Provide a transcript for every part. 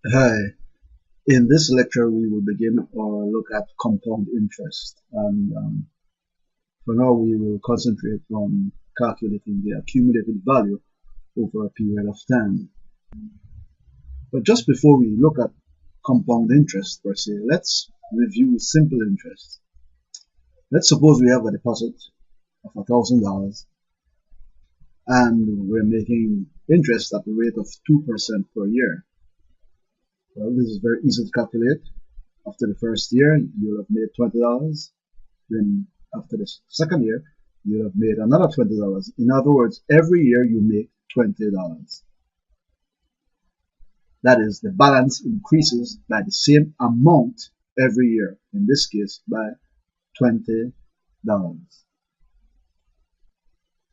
Hi, in this lecture we will begin our look at compound interest, and for now we will concentrate on calculating the accumulated value over a period of time. But just before we look at compound interest per se, let's review simple interest. Let's suppose we have a deposit of $1,000 and we're making interest at the rate of 2% per year. Well, this is very easy to calculate. After the first year, you'll have made $20. Then after the second year, you'll have made another $20. In other words, every year you make $20. That is, the balance increases by the same amount every year. In this case, by $20.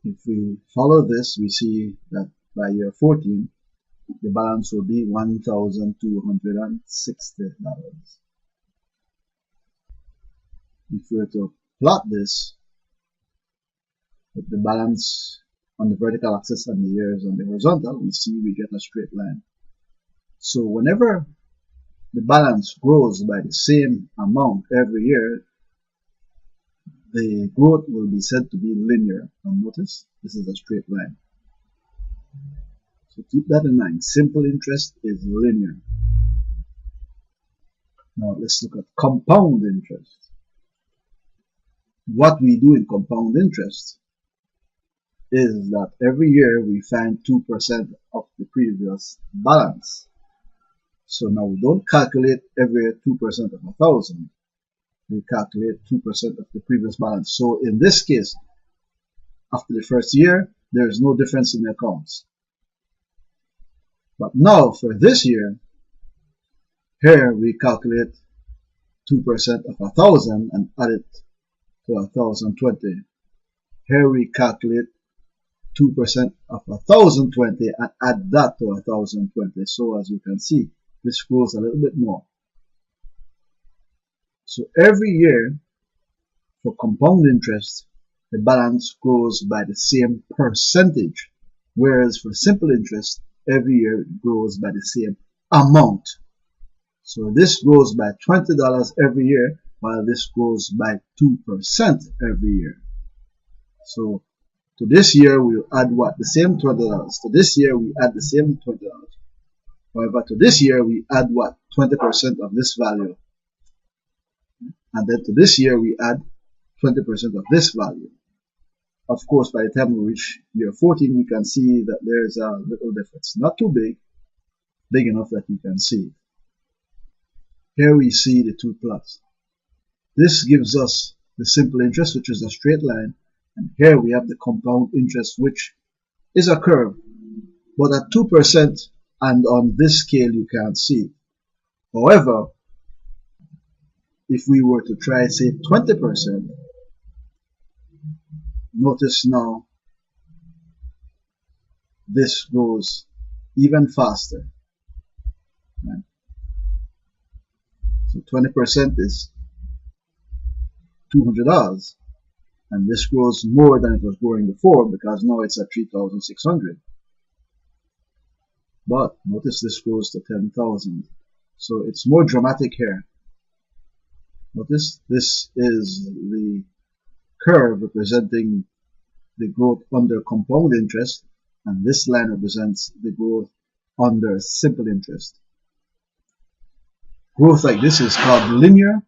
If we follow this, we see that by year 14, the balance will be $1,260. If we were to plot this with the balance on the vertical axis and the years on the horizontal, we see we get a straight line. So whenever the balance grows by the same amount every year, the growth will be said to be linear. And notice this is a straight line. So keep that in mind. Simple interest is linear. Now let's look at compound interest. What we do in compound interest is that every year we find 2% of the previous balance. So now we don't calculate every year 2% of 1,000. We calculate 2% of the previous balance. So in this case, after the first year, there is no difference in the accounts. But now for this year, here we calculate 2% of 1,000 and add it to 1,020. Here we calculate 2% of 1,020 and add that to 1,020. So as you can see, this grows a little bit more. So every year for compound interest, the balance grows by the same percentage, whereas for simple interest, every year it grows by the same amount. So this grows by $20 every year, while this grows by 2% every year. So to this year, we'll add what? The same $20. To this year, we add the same $20. However, to this year, we add what? 20% of this value. And then to this year, we add 20% of this value. Of course, by the time we reach year 14, we can see that there's a little difference. Not too big enough that you can see. Here we see the two plots. This gives us the simple interest, which is a straight line. And here we have the compound interest, which is a curve. But at 2%, and on this scale, you can't see. However, if we were to try, say, 20%, notice now this grows even faster. Right? So 20% is $200, and this grows more than it was growing before because now it's at 3,600. But notice this grows to 10,000. So it's more dramatic here. Notice this is the curve representing the growth under compound interest, and this line represents the growth under simple interest. Growth like this is called linear.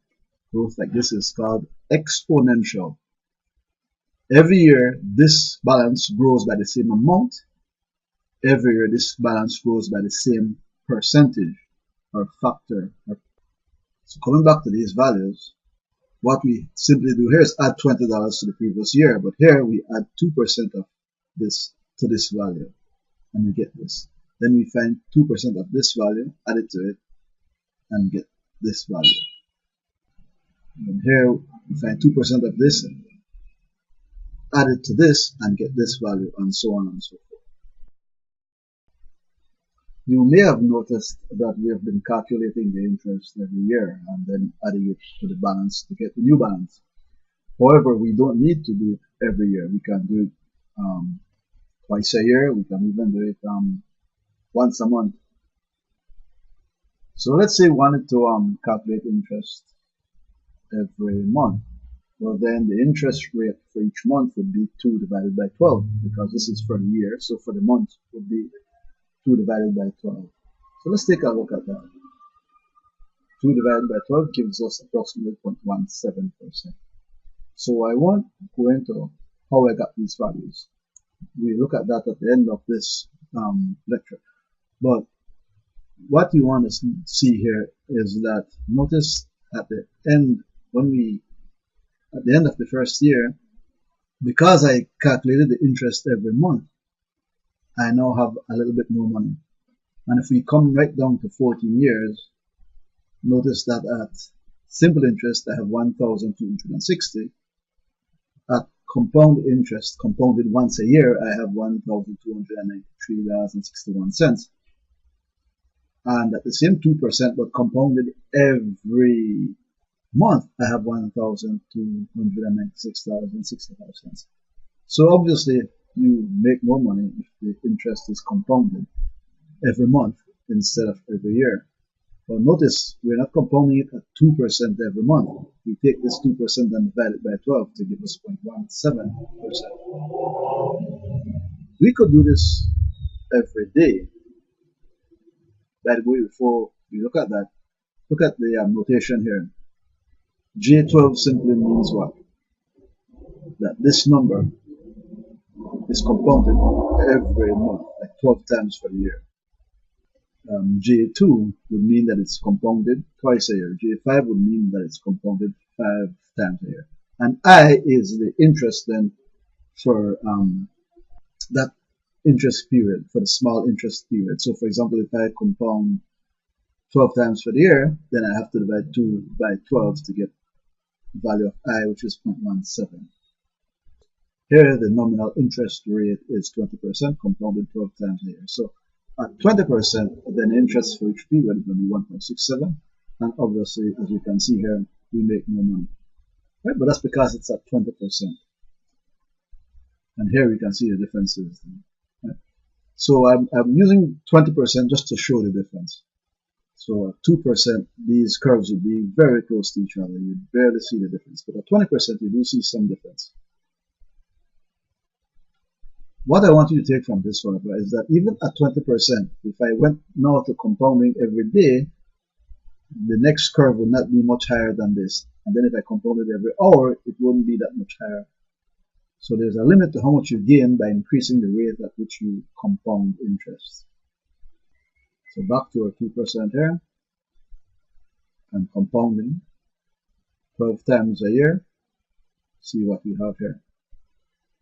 Growth like this is called exponential. Every year, this balance grows by the same amount. Every year, this balance grows by the same percentage or factor. So coming back to these values, what we simply do here is add $20 to the previous year, but here we add 2% of this to this value, and we get this. Then we find 2% of this value, add it to it, and get this value. And here we find 2% of this, add it to this, and get this value, and so on and so forth. You may have noticed that we have been calculating the interest every year and then adding it to the balance to get the new balance. However, we don't need to do it every year. We can do it twice a year. We can even do it once a month. So let's say we wanted to calculate interest every month. Well, then the interest rate for each month would be 2 divided by 12, because this is for the year. So for the month would be 2 divided by 12. So let's take a look at that. 2 divided by 12 gives us approximately 0.17%. So I won't go into how I got these values. We look at that at the end of this lecture. But what you want to see here is that, notice at the end, at the end of the first year, because I calculated the interest every month, I now have a little bit more money. And if we come right down to 14 years, notice that at simple interest I have 1,260. At compound interest, compounded once a year, I have $1,293.61. And at the same 2%, but compounded every month, I have $1,296.65. So obviously, you make more money if the interest is compounded every month instead of every year. But notice, we're not compounding it at 2% every month. We take this 2% and divide it by 12 to give us 0.17%. We could do this every day. By the way, before we look at that, look at the notation here. J12 simply means what? That this number is compounded every month, like 12 times for the year. J2 would mean that it's compounded twice a year. J5 would mean that it's compounded 5 times a year. And I is the interest then for that interest period, for the small interest period. So for example, if I compound 12 times for the year, then I have to divide 2 by 12 to get the value of I, which is 0.17. Here the nominal interest rate is 20%, compounded 12 times a year. So at 20%, then interest for each period is going to be 1.67, and obviously, as you can see here, we make more money, right? But that's because it's at 20%. And here we can see the differences. Right? So I'm using 20% just to show the difference. So at 2%, these curves would be very close to each other. You barely see the difference. But at 20%, you do see some difference. What I want you to take from this, however, is that even at 20%, if I went now to compounding every day, the next curve would not be much higher than this. And then if I compounded every hour, it wouldn't be that much higher. So there's a limit to how much you gain by increasing the rate at which you compound interest. So back to our 2% here, and compounding 12 times a year. See what we have here.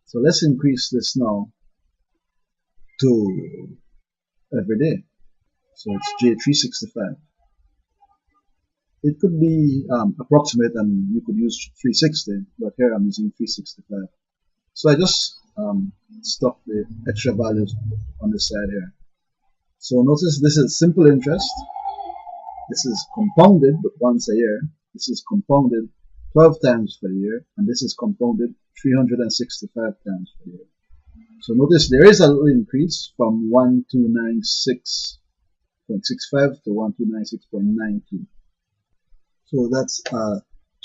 So let's increase this now to every day. So it's J365. It could be approximate, and you could use 360, but here I'm using 365. So I just stuck the extra values on the side here. So notice this is simple interest. This is compounded, but once a year. This is compounded 12 times per year, and this is compounded 365 times per year. So notice there is a little increase from 1296.65 to 1296.92. So that's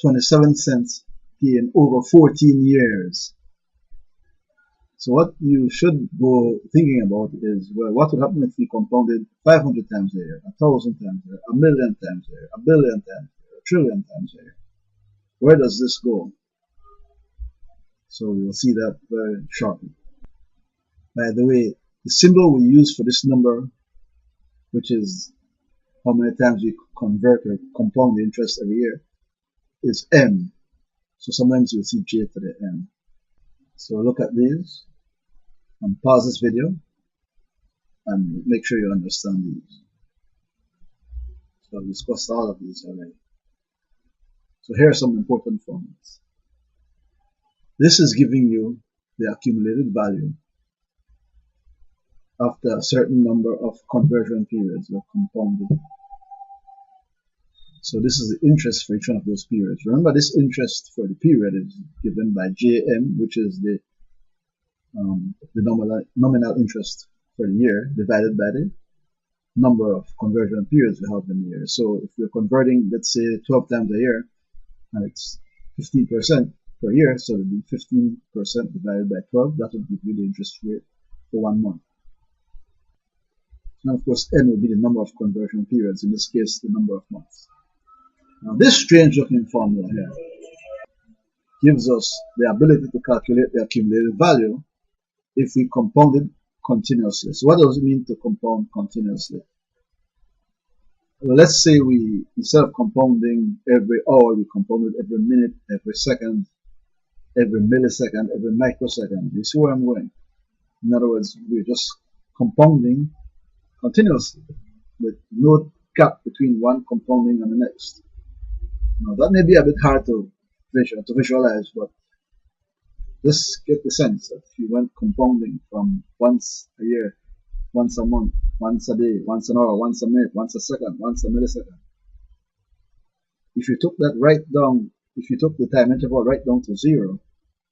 27 cents gain over 14 years. So what you should go thinking about is, well, what would happen if we compounded 500 times a year, 1,000 times a year, 1,000,000 times a year, 1,000,000,000 times a year, 1,000,000,000,000 times a year? Where does this go? So we will see that very shortly. By the way, the symbol we use for this number, which is how many times we convert or compound the interest every year, is M. So sometimes you'll see J to the M. So look at these and pause this video and make sure you understand these. So I've discussed all of these already. So here are some important formulas. This is giving you the accumulated value after a certain number of conversion periods or compounding. So this is the interest for each one of those periods. Remember, this interest for the period is given by Jm, which is the nominal interest for the year, divided by the number of conversion periods we have in a year. So if we're converting, let's say 12 times a year, and it's 15% per year, so it would be 15% divided by 12. That would give you the interest rate for 1 month. And of course, n would be the number of conversion periods, in this case, the number of months. Now, this strange looking formula here gives us the ability to calculate the accumulated value if we compound it continuously. So what does it mean to compound continuously? Well, let's say we, instead of compounding every hour, we compound it every minute, every second, every millisecond, every microsecond. You see where I'm going? In other words, we're just compounding continuously with no gap between one compounding and the next. Now, that may be a bit hard to visualize, but just get the sense that if you went compounding from once a year, once a month, once a day, once an hour, once a minute, once a second, once a millisecond, if you took that right down, if you took the time interval right down to 0,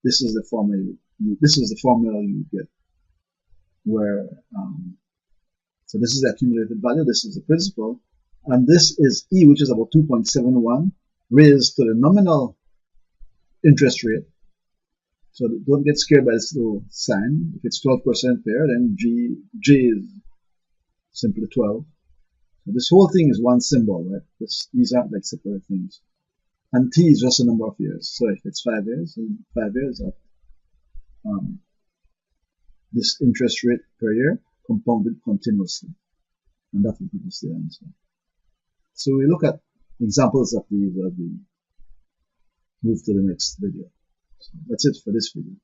this is the formula you get. Where so this is the accumulated value, this is the principal, and this is E, which is about 2.71, raised to the nominal interest rate. So don't get scared by this little sign. If it's 12% there, then J is simply 12. So this whole thing is one symbol, right? These aren't like separate things. And T is just a number of years. So if it's 5 years, then 5 years at this interest rate per year compounded continuously. And that will give us the answer. So we look at examples of these as we move to the next video. So that's it for this video.